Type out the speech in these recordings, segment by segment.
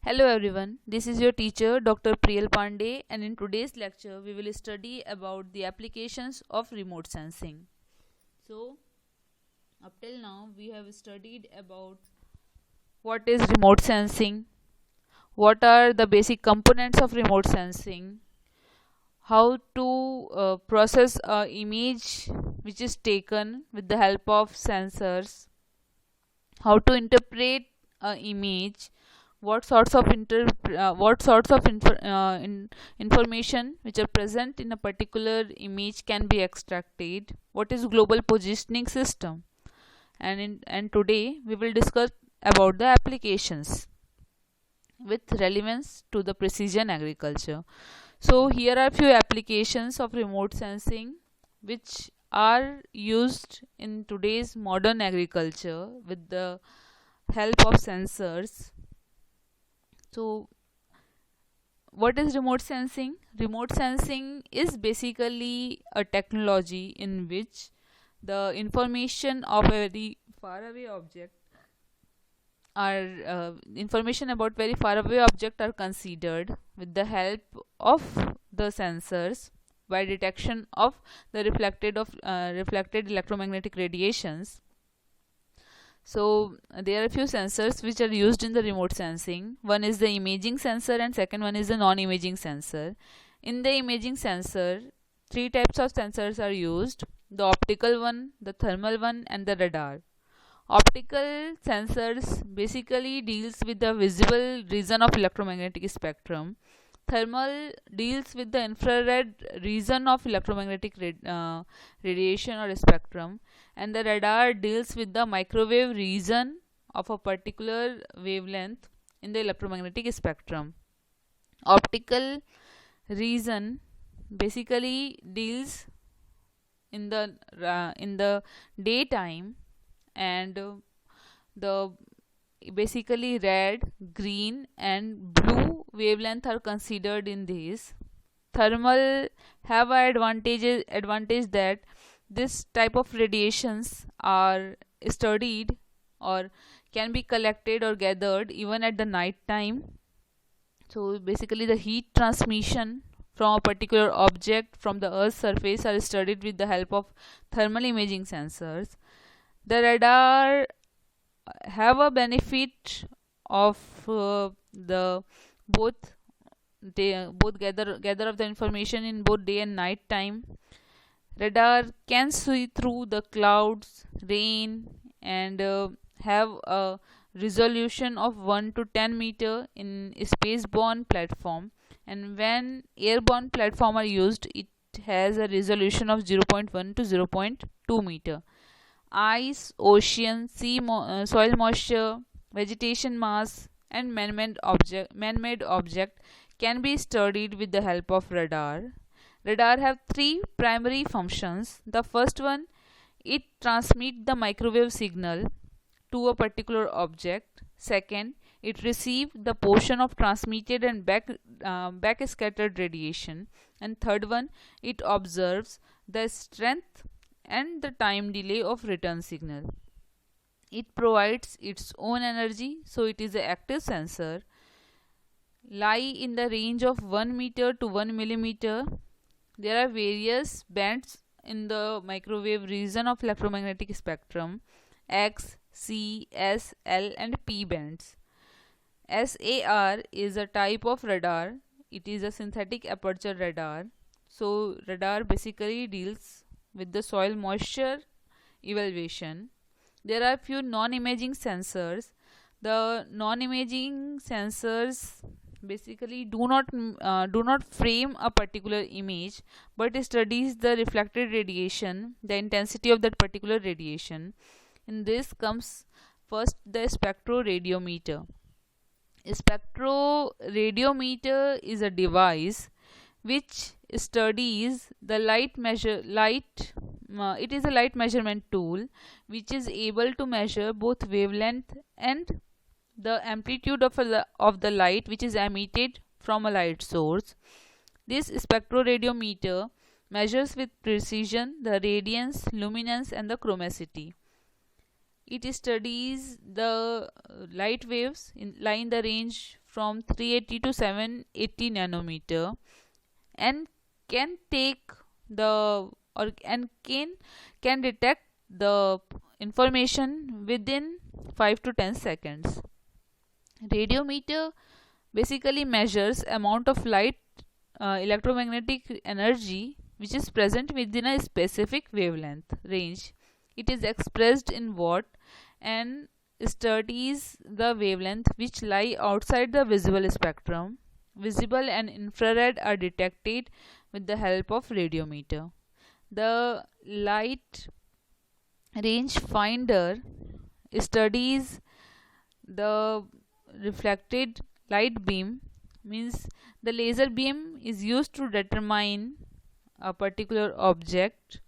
Hello everyone, this is your teacher Dr. Priyal Pandey, and in today's lecture we will study about the applications of remote sensing. So, up till now we have studied about what is remote sensing, what are the basic components of remote sensing, how to process a image which is taken with the help of sensors, how to interpret a image, what sorts of information which are present in a particular image can be extracted, what is global positioning system, and today we will discuss about the applications with relevance to the precision agriculture. So here are few applications of remote sensing which are used in today's modern agriculture with the help of sensors. So what is remote sensing? Remote sensing is basically a technology in which the information of a very far away object are information about very far away object are considered with the help of the sensors by detection of the reflected electromagnetic radiations. So there are a few sensors which are used in the remote sensing. One is the imaging sensor and second one is the non-imaging sensor. In the imaging sensor, three types of sensors are used: the optical one, the thermal one, and the radar. Optical sensors basically deals with the visible region of electromagnetic spectrum. Thermal deals with the infrared region of radiation or spectrum, and the radar deals with the microwave region of a particular wavelength in the electromagnetic spectrum. Optical region basically deals in the daytime, and the basically red, green, and blue wavelength are considered in these. Thermal have a advantage that this type of radiations are studied or can be collected or gathered even at the night time. So basically the heat transmission from a particular object from the earth's surface are studied with the help of thermal imaging sensors. The radar have a benefit of the both both gather of the information in both day and night time. Radar can see through the clouds, rain, and have a resolution of 1 to 10 meter in spaceborne platform, and when airborne platform are used it has a resolution of zero point 0.1 to 0.2 meter. Ice, ocean, soil moisture, vegetation mass, and man-made object can be studied with the help of radar. Radar have three primary functions. The first one, it transmit the microwave signal to a particular object. Second, it receive the portion of transmitted and back scattered radiation. And third one, it observes the strength and the time delay of return signal. It provides its own energy, so it is an active sensor. Lie in the range of 1 meter to 1 millimeter. There are various bands in the microwave region of electromagnetic spectrum: X, C, S, L, and P bands. SAR is a type of radar. It is a synthetic aperture radar. So radar basically deals with the soil moisture evaluation. There are few non-imaging sensors. The non-imaging sensors basically do not frame a particular image, but studies the reflected radiation, the intensity of that particular radiation. In this comes first the spectroradiometer. Spectroradiometer is a device which studies the light. It is a light measurement tool which is able to measure both wavelength and the amplitude of the light which is emitted from a light source. This spectroradiometer measures with precision the radiance, luminance, and the chromacity. It studies the light waves lie in the range from 380 to 780 nanometer, and can take the or and can detect the information within 5 to 10 seconds. Radiometer basically measures amount of light, electromagnetic energy which is present within a specific wavelength range. It is expressed in watt and studies the wavelength which lie outside the visible spectrum. Visible and infrared are detected with the help of radiometer. The light range finder studies the reflected light beam, means the laser beam is used to determine a particular object.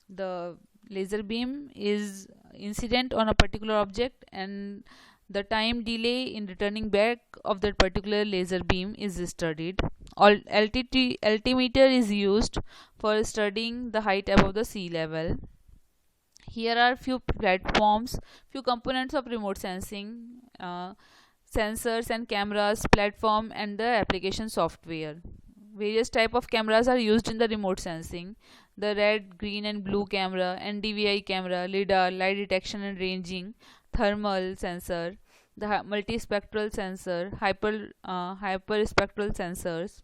The laser beam is incident on a particular object, and the time delay in returning back of that particular laser beam is studied. Altimeter is used for studying the height above the sea level. Here are few platforms, few components of remote sensing, sensors and cameras, platform, and the application software. Various type of cameras are used in the remote sensing: the red, green, and blue camera, NDVI camera, lidar, light detection and ranging, thermal sensor, the multispectral sensor, hyperspectral sensors.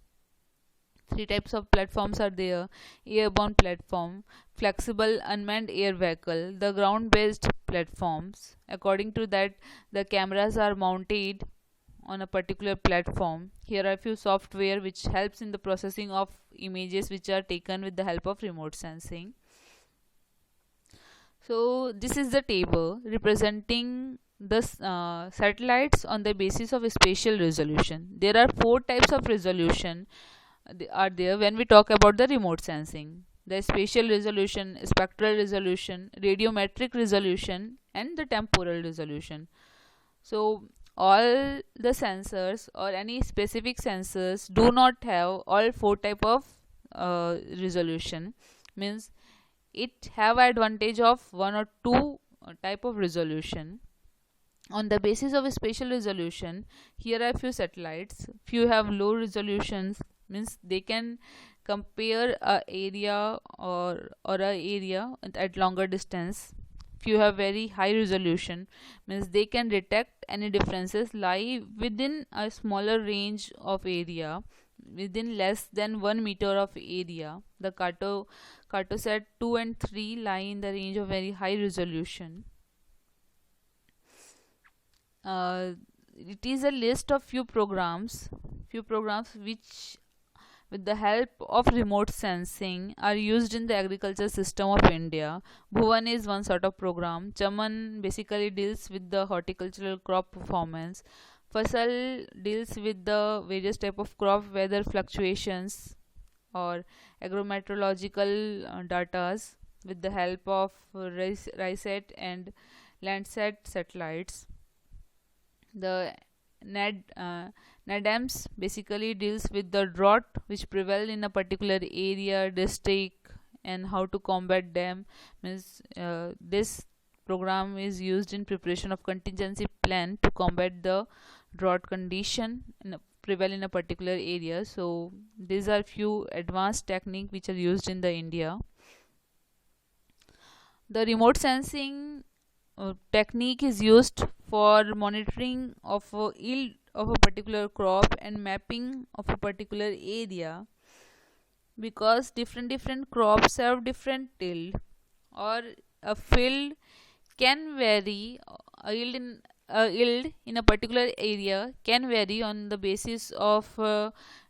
Three types of platforms are there: airborne platform, flexible unmanned air vehicle, the ground based platforms. According to that, the cameras are mounted on a particular platform. Here are a few software which helps in the processing of images which are taken with the help of remote sensing. So this is the table representing the satellites on the basis of spatial resolution. There are four types of resolution are there when we talk about the remote sensing: the spatial resolution, spectral resolution, radiometric resolution, and the temporal resolution. So all the sensors or any specific sensors do not have all four type of resolution, means it have advantage of one or two type of resolution. On the basis of spatial resolution, here are few satellites. Few have low resolutions, means they can compare a area or a area at longer distance. Few have very high resolution, means they can detect any differences lie within a smaller range of area, within less than 1 meter of area. The Cartosat 2 and 3 lie in the range of very high resolution. It is a list of few programs which with the help of remote sensing are used in the agriculture system of India. Bhuvan is one sort of program. Chaman basically deals with the horticultural crop performance. Fasal deals with the various type of crop weather fluctuations or agrometeorological datas with the help of RISAT and Landsat satellites. The NADAMS basically deals with the drought which prevail in a particular area, district, and how to combat them. Means this program is used in preparation of contingency plan to combat the drought condition prevail in a particular area. So these are few advanced technique which are used in the India. The remote sensing technique is used for monitoring of yield of a particular crop and mapping of a particular area, because different crops have different yield, or a field can vary. A yield in a particular area can vary on the basis of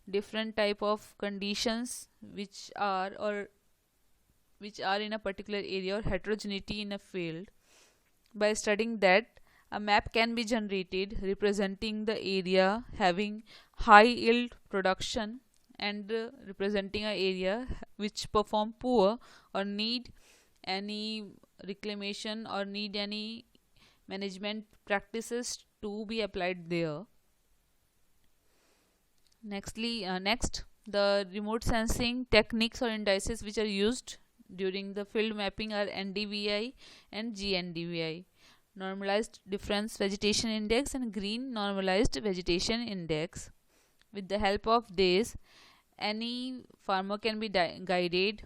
different type of conditions which are in a particular area, or heterogeneity in a field. By studying that, a map can be generated representing the area having high yield production, and representing an area which perform poor or need any reclamation or need any management practices to be applied there. Next, the remote sensing techniques or indices which are used during the field mapping are NDVI and GNDVI. normalized difference vegetation index, and green normalized vegetation index. With the help of this, any farmer can be guided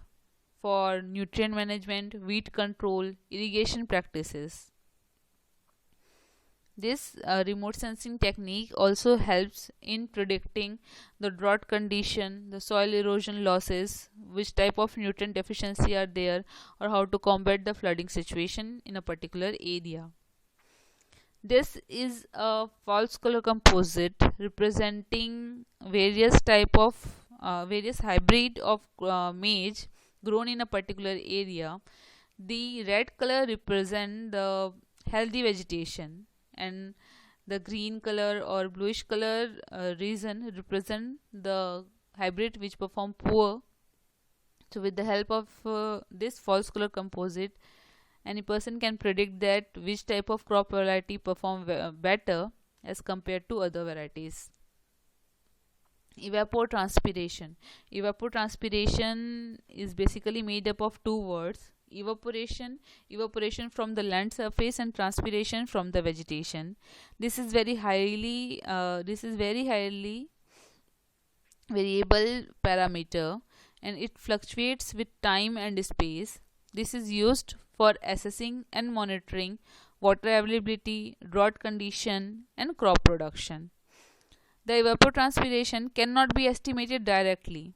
for nutrient management, weed control, irrigation practices. This remote sensing technique also helps in predicting the drought condition, the soil erosion losses, which type of nutrient deficiency are there, or how to combat the flooding situation in a particular area. This is a false color composite representing various hybrid of maize grown in a particular area. The red color represent the healthy vegetation, and the green color or bluish color region represent the hybrid which perform poor. So with the help of this false color composite, any person can predict that which type of crop variety perform better as compared to other varieties. Evapotranspiration. Evapotranspiration is basically made up of two words: evaporation from the land surface, and transpiration from the vegetation. This is very highly variable parameter, and it fluctuates with time and space. This is used for assessing and monitoring water availability, drought condition, and crop production. The evapotranspiration cannot be estimated directly.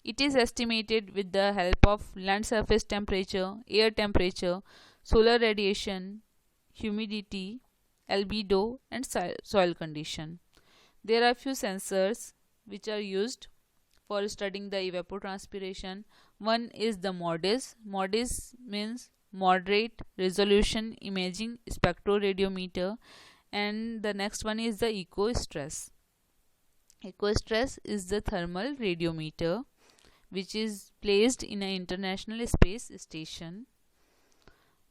It is estimated with the help of land surface temperature, air temperature, solar radiation, humidity, albedo, and soil condition. There are few sensors which are used for studying the evapotranspiration. One is the MODIS. MODIS means moderate resolution imaging spectroradiometer, and the next one is the EcoStress. EcoStress is the thermal radiometer which is placed in an international space station.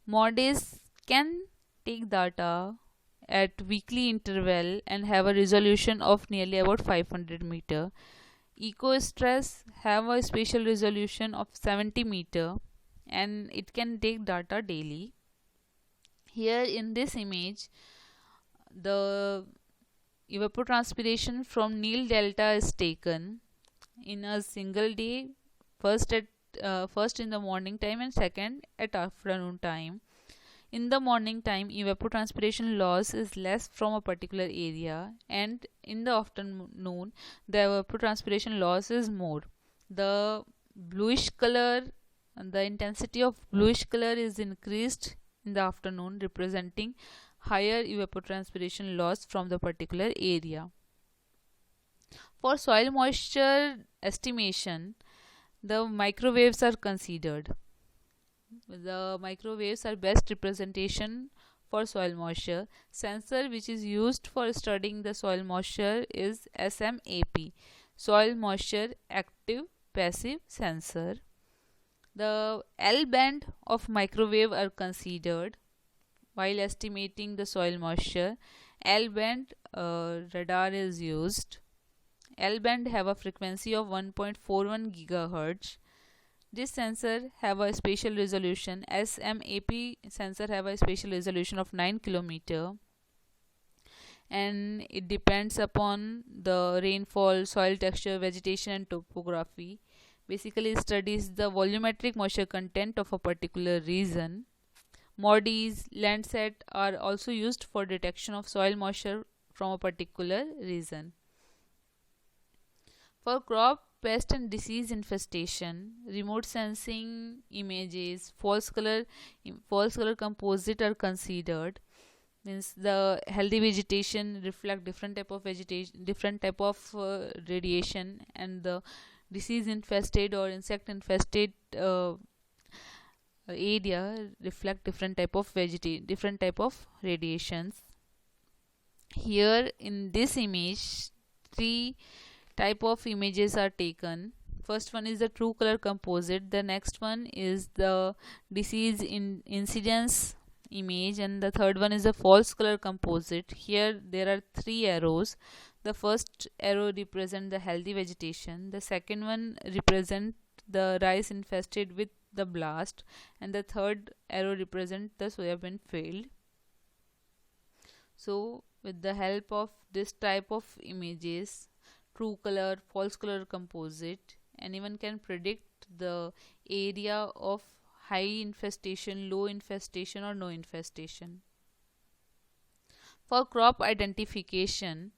MODIS can take data at weekly interval and have a resolution of nearly about 500 meter. EcoStress have a spatial resolution of 70 meter, and it can take data daily. Here in this image, the evapotranspiration from Nile Delta is taken in a single day, first in the morning time and second at afternoon time. In the morning time, evapotranspiration loss is less from a particular area, and in the afternoon, the evapotranspiration loss is more. The bluish color, the intensity of bluish color is increased in the afternoon, representing higher evapotranspiration loss from the particular area. For soil moisture estimation, the microwaves are considered. The microwaves are best representation for soil moisture. Sensor which is used for studying the soil moisture is SMAP, soil moisture active passive sensor. The L band of microwave are considered while estimating the soil moisture. L band radar is used. L band have a frequency of 1.41 gigahertz. This sensor have a spatial resolution. SMAP sensor have a spatial resolution of 9 kilometer, and it depends upon the rainfall, soil texture, vegetation, and topography. Basically, it studies the volumetric moisture content of a particular region. MODIS, Landsat are also used for detection of soil moisture from a particular region. For crop, pest and disease infestation, remote sensing images, false color composite are considered. Means the healthy vegetation reflect different type of vegetation, different type of radiation, and the disease infested or insect infested area reflect different type of radiations. Here in this image, three type of images are taken. First one is the true color composite, the next one is the disease incidence image, and the third one is a false color composite. Here there are three arrows. The first arrow represent the healthy vegetation, the second one represent the rice infested with the blast, and the third arrow represent the soybean field. So with the help of this type of images, true color, false color composite, anyone can predict the area of high infestation, low infestation, or no infestation. For crop identification,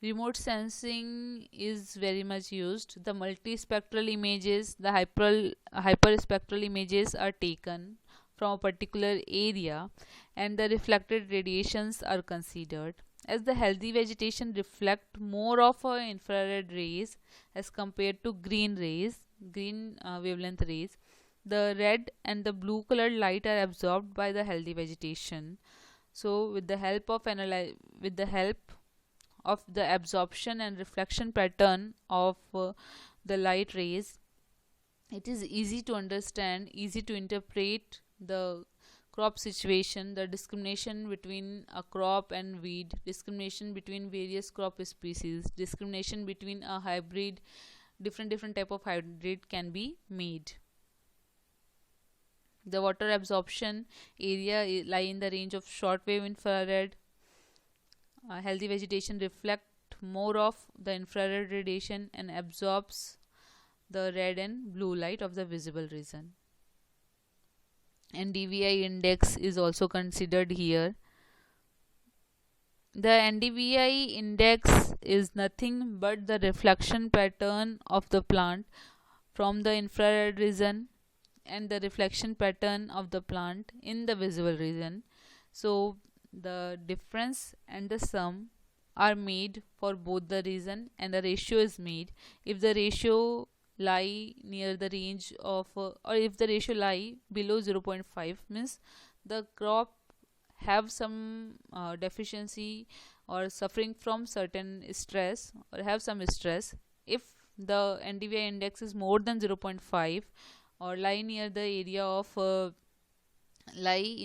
remote sensing is very much used. The multispectral images, the hyperspectral images are taken from a particular area, and the reflected radiations are considered. As the healthy vegetation reflect more of infrared rays as compared to green wavelength rays, the red and the blue colored light are absorbed by the healthy vegetation. So with the help of the absorption and reflection pattern of the light rays, it is easy to understand, easy to interpret the crop situation, the discrimination between a crop and weed, discrimination between various crop species, discrimination between a hybrid, different type of hybrid can be made. The water absorption area lie in the range of shortwave infrared. Healthy vegetation reflect more of the infrared radiation and absorbs the red and blue light of the visible region. NDVI index is also considered here. The NDVI index is nothing but the reflection pattern of the plant from the infrared region and the reflection pattern of the plant in the visible region. So the difference and the sum are made for both the region, and the ratio is made. If the ratio lie near the range of or if the ratio lie below 0.5, means the crop have some deficiency or suffering from certain stress or have some stress. If the NDVI index is more than 0.5 or lie near the area of lie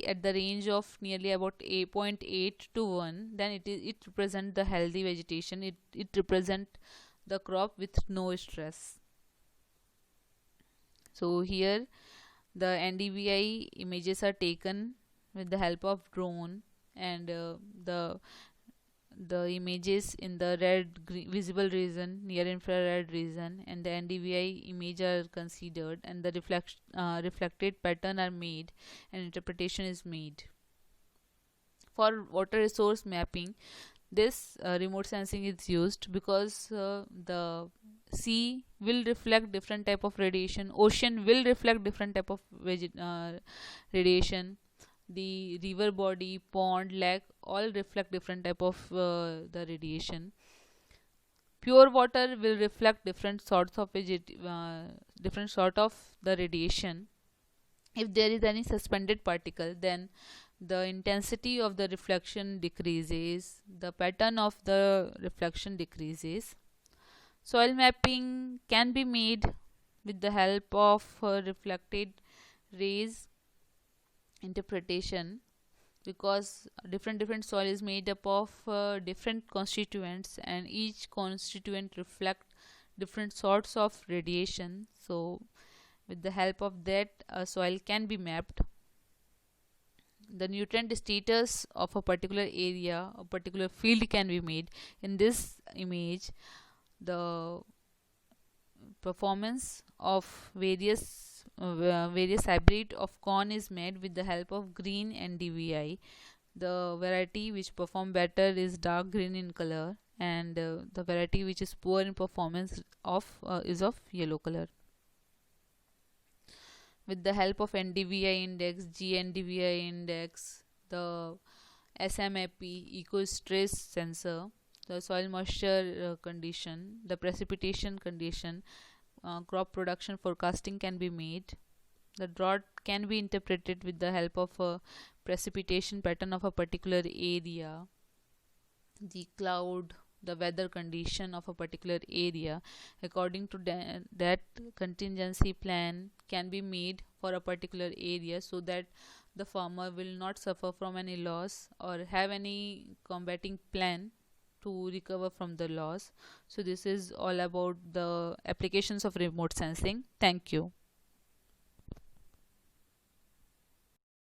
at the range of nearly about 8.8 to 1, then it represent the healthy vegetation, it represent the crop with no stress. So here the NDVI images are taken with the help of drone, and the images in the visible region, near infrared region, and the NDVI image are considered, and the reflected pattern are made, and interpretation is made. For water resource mapping, this remote sensing is used because the sea will reflect different type of radiation, ocean will reflect different type of radiation, the river body, pond, lake all reflect different type of the radiation. Pure water will reflect different sorts of different sort of the radiation. If there is any suspended particle, then the intensity of the reflection decreases, the pattern of the reflection decreases. Soil mapping can be made with the help of reflected rays interpretation, because different soil is made up of different constituents, and each constituent reflect different sorts of radiation. So with the help of that, a soil can be mapped. The nutrient status of a particular area, a particular field can be made. In this image, the performance of various hybrid of corn is made with the help of green NDVI. The variety which perform better is dark green in color, and the variety which is poor in performance is of yellow color. With the help of NDVI index, GNDVI index, the SMAP eco stress sensor, the soil moisture condition, the precipitation condition, crop production forecasting can be made. The drought can be interpreted with the help of a precipitation pattern of a particular area, the cloud, the weather condition of a particular area. According to that, contingency plan can be made for a particular area, so that the farmer will not suffer from any loss or have any combating plan to recover from the loss. So this is all about the applications of remote sensing. Thank you.